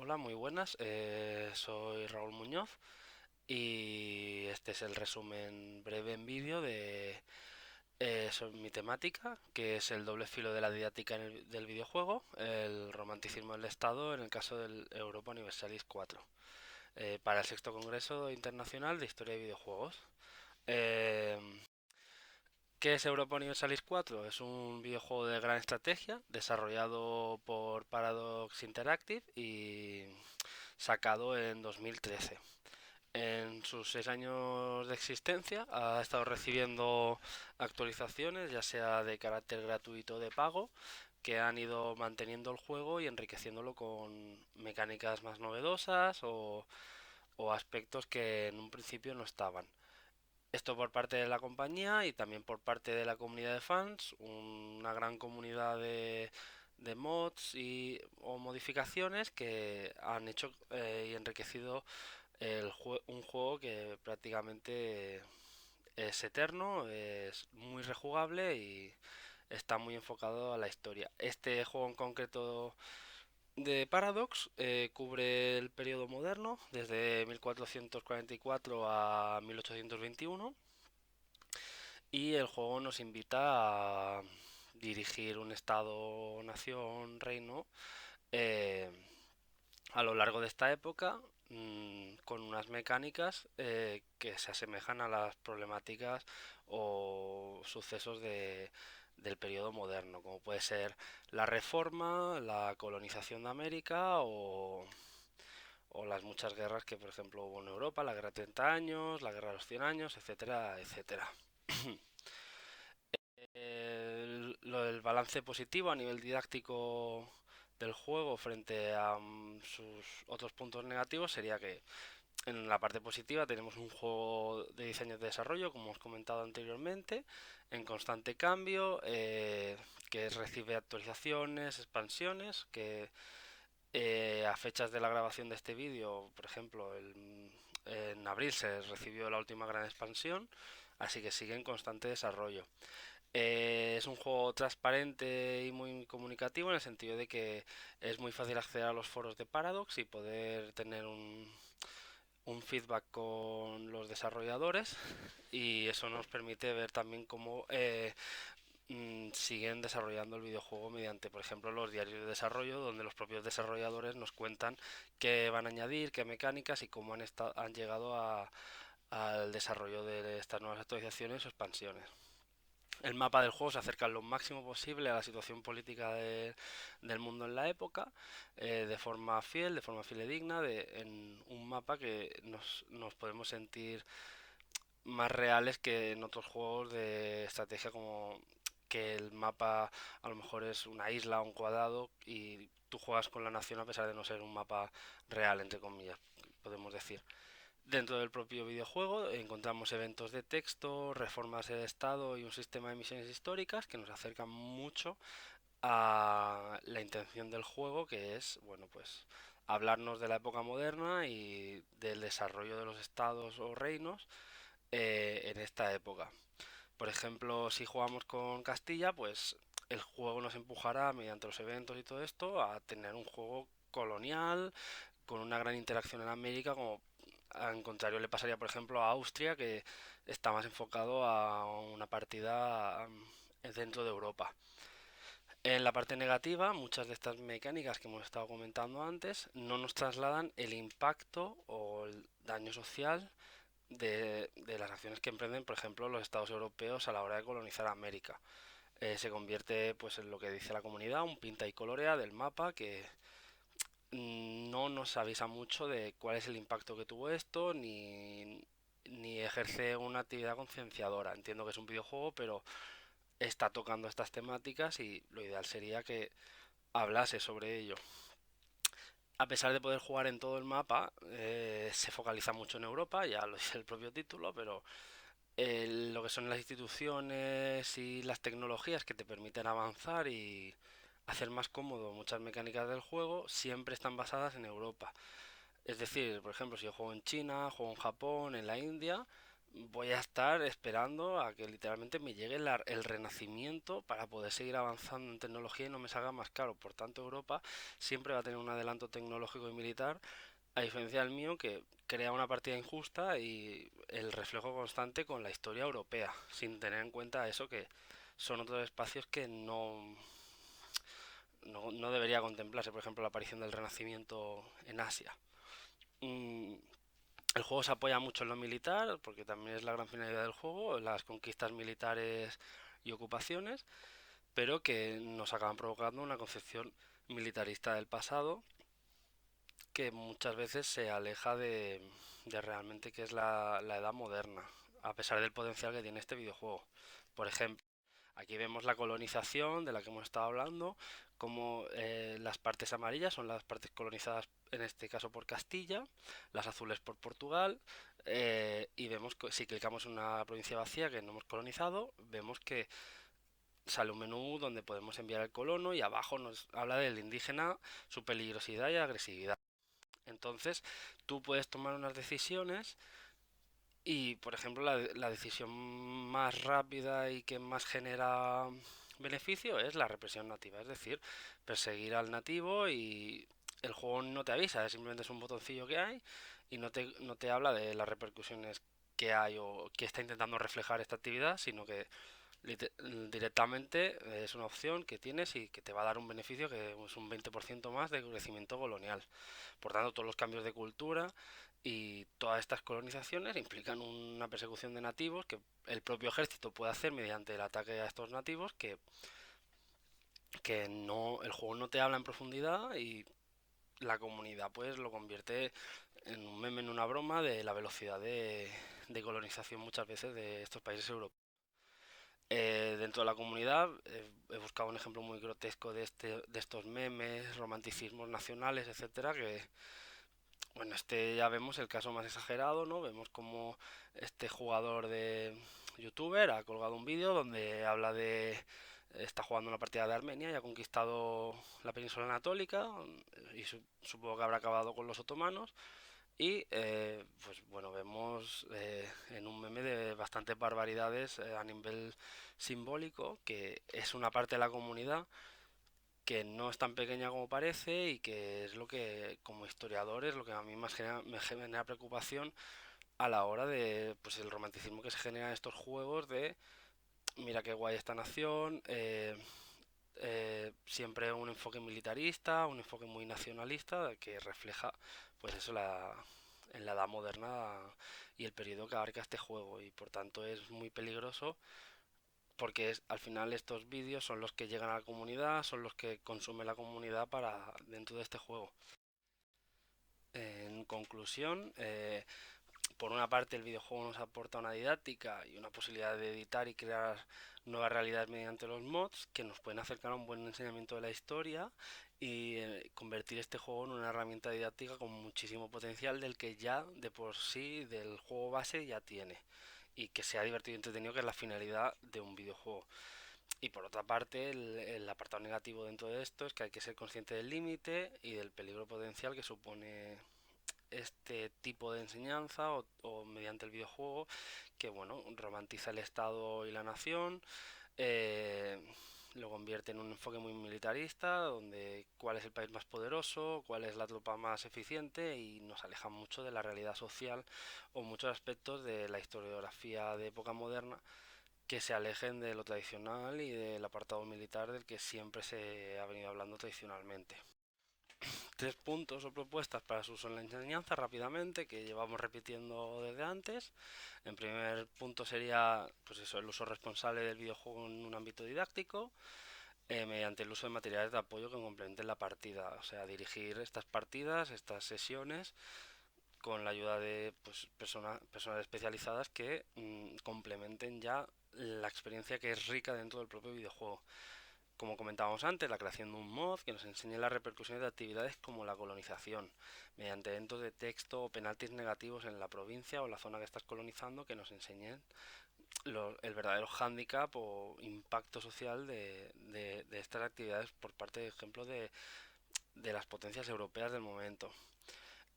Hola, muy buenas. Soy Raúl Muñoz y este es el resumen breve en vídeo de sobre mi temática, que es el doble filo de la didáctica del videojuego, el romanticismo del Estado en el caso del Europa Universalis 4, para el sexto Congreso Internacional de Historia de Videojuegos. Eh, ¿Qué es Europa Universalis 4? Es un videojuego de gran estrategia desarrollado por Paradox Interactive y sacado en 2013. En sus 6 años de existencia ha estado recibiendo actualizaciones, ya sea de carácter gratuito o de pago, que han ido manteniendo el juego y enriqueciéndolo con mecánicas más novedosas o aspectos que en un principio no estaban. Esto por parte de la compañía y también por parte de la comunidad de fans, una gran comunidad de mods o modificaciones que han hecho y enriquecido un juego que prácticamente es eterno, es muy rejugable y está muy enfocado a la historia. Este juego en concreto de Paradox cubre el periodo moderno, desde 1444 a 1821, y el juego nos invita a dirigir un estado, nación, reino eh, a lo largo de esta época, con unas mecánicas que se asemejan a las problemáticas o sucesos del periodo moderno, como puede ser la reforma, la colonización de América o las muchas guerras que, por ejemplo, hubo en Europa, la guerra de 30 años, la guerra de los 100 años, etcétera, etcétera. Lo del balance positivo a nivel didáctico del juego frente a sus otros puntos negativos sería que en la parte positiva tenemos un juego de diseño de desarrollo, como os comentado anteriormente, en constante cambio, que recibe actualizaciones, expansiones, que a fechas de la grabación de este vídeo, por ejemplo, en abril se recibió la última gran expansión, así que sigue en constante desarrollo. Es un juego transparente y muy comunicativo en el sentido de que es muy fácil acceder a los foros de Paradox y poder tener un feedback con los desarrolladores, y eso nos permite ver también cómo siguen desarrollando el videojuego mediante, por ejemplo, los diarios de desarrollo, donde los propios desarrolladores nos cuentan qué van a añadir, qué mecánicas y cómo han llegado al desarrollo de estas nuevas actualizaciones o expansiones. El mapa del juego se acerca lo máximo posible a la situación política del mundo en la época, de forma fidedigna, en un mapa que nos podemos sentir más reales que en otros juegos de estrategia, como que el mapa a lo mejor es una isla o un cuadrado y tú juegas con la nación a pesar de no ser un mapa real, entre comillas, podemos decir. Dentro del propio videojuego encontramos eventos de texto, reformas de estado y un sistema de misiones históricas que nos acercan mucho a la intención del juego, que es, bueno, pues hablarnos de la época moderna y del desarrollo de los estados o reinos en esta época. Por ejemplo, si jugamos con Castilla, pues el juego nos empujará mediante los eventos y todo esto a tener un juego colonial con una gran interacción en América, como al contrario le pasaría, por ejemplo, a Austria, que está más enfocado a una partida dentro de Europa. En la parte negativa, muchas de estas mecánicas que hemos estado comentando antes no nos trasladan el impacto o el daño social de las acciones que emprenden, por ejemplo, los estados europeos a la hora de colonizar América. Se convierte, pues, en lo que dice la comunidad, un pinta y colorea del mapa que no nos avisa mucho de cuál es el impacto que tuvo esto, ni ejerce una actividad concienciadora. Entiendo que es un videojuego, pero está tocando estas temáticas y lo ideal sería que hablase sobre ello. A pesar de poder jugar en todo el mapa, se focaliza mucho en Europa, ya lo dice el propio título, pero lo que son las instituciones y las tecnologías que te permiten avanzar y hacer más cómodo muchas mecánicas del juego siempre están basadas en Europa. Es decir, por ejemplo, si yo juego en China, juego en Japón, en la India, voy a estar esperando a que literalmente me llegue el renacimiento para poder seguir avanzando en tecnología y no me salga más caro. Por tanto, Europa siempre va a tener un adelanto tecnológico y militar, a diferencia del mío, que crea una partida injusta y el reflejo constante con la historia europea, sin tener en cuenta eso que son otros espacios que no debería contemplarse, por ejemplo, la aparición del Renacimiento en Asia. Mm, el juego se apoya mucho en lo militar, porque también es la gran finalidad del juego, las conquistas militares y ocupaciones, pero que nos acaban provocando una concepción militarista del pasado que muchas veces se aleja de realmente que es la edad moderna, a pesar del potencial que tiene este videojuego. Por ejemplo, aquí vemos la colonización de la que hemos estado hablando, como las partes amarillas son las partes colonizadas en este caso por Castilla, las azules por Portugal, y vemos que si clicamos en una provincia vacía que no hemos colonizado, vemos que sale un menú donde podemos enviar al colono y abajo nos habla del indígena, su peligrosidad y agresividad. Entonces, tú puedes tomar unas decisiones y, por ejemplo, la decisión más rápida y que más genera beneficio es la represión nativa, es decir, perseguir al nativo y el juego no te avisa, simplemente es un botoncillo que hay y no te habla de las repercusiones que hay o que está intentando reflejar esta actividad, sino que directamente es una opción que tienes y que te va a dar un beneficio que es un 20% más de crecimiento colonial. Por tanto, todos los cambios de cultura y todas estas colonizaciones implican una persecución de nativos que el propio ejército puede hacer mediante el ataque a estos nativos que no, el juego no te habla en profundidad y la comunidad pues lo convierte en un meme, en una broma de la velocidad de colonización muchas veces de estos países europeos. Dentro de la comunidad he buscado un ejemplo muy grotesco de estos memes, romanticismos nacionales, etcétera, que bueno, ya vemos el caso más exagerado, ¿no? Vemos como este jugador de youtuber ha colgado un vídeo donde habla de está jugando una partida de Armenia y ha conquistado la península anatólica y supongo que habrá acabado con los otomanos y pues bueno, vemos en un meme de bastantes barbaridades a nivel simbólico que es una parte de la comunidad que no es tan pequeña como parece y que es lo que como historiador es lo que a mí me genera preocupación a la hora de pues el romanticismo que se genera en estos juegos de mira qué guay esta nación, siempre un enfoque militarista, un enfoque muy nacionalista que refleja pues eso en la edad moderna y el periodo que abarca este juego y por tanto es muy peligroso porque al final estos vídeos son los que llegan a la comunidad, son los que consume la comunidad para dentro de este juego. En conclusión, por una parte el videojuego nos aporta una didáctica y una posibilidad de editar y crear nuevas realidades mediante los mods que nos pueden acercar a un buen enseñamiento de la historia y convertir este juego en una herramienta didáctica con muchísimo potencial del que ya de por sí del juego base ya tiene y que sea divertido y entretenido, que es la finalidad de un videojuego. Y por otra parte, el apartado negativo dentro de esto es que hay que ser consciente del límite y del peligro potencial que supone este tipo de enseñanza o mediante el videojuego que bueno romantiza el Estado y la nación, eh, lo convierte en un enfoque muy militarista donde cuál es el país más poderoso, cuál es la tropa más eficiente y nos aleja mucho de la realidad social o muchos aspectos de la historiografía de época moderna que se alejen de lo tradicional y del apartado militar del que siempre se ha venido hablando tradicionalmente. Tres puntos o propuestas para su uso en la enseñanza rápidamente que llevamos repitiendo desde antes. En primer punto sería pues eso, el uso responsable del videojuego en un ámbito didáctico mediante el uso de materiales de apoyo que complementen la partida, o sea, dirigir estas partidas, estas sesiones con la ayuda de pues, personas especializadas que complementen ya la experiencia que es rica dentro del propio videojuego. Como comentábamos antes, la creación de un mod que nos enseñe las repercusiones de actividades como la colonización, mediante eventos de texto o penaltis negativos en la provincia o la zona que estás colonizando que nos enseñen el verdadero hándicap o impacto social de estas actividades por parte, de ejemplo, de las potencias europeas del momento.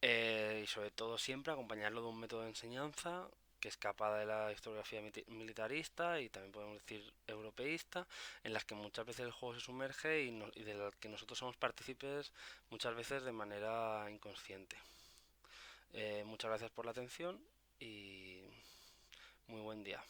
Y sobre todo siempre acompañarlo de un método de enseñanza que escapa de la historiografía militarista y también podemos decir europeísta, en las que muchas veces el juego se sumerge y de la que nosotros somos partícipes muchas veces de manera inconsciente. Muchas gracias por la atención y muy buen día.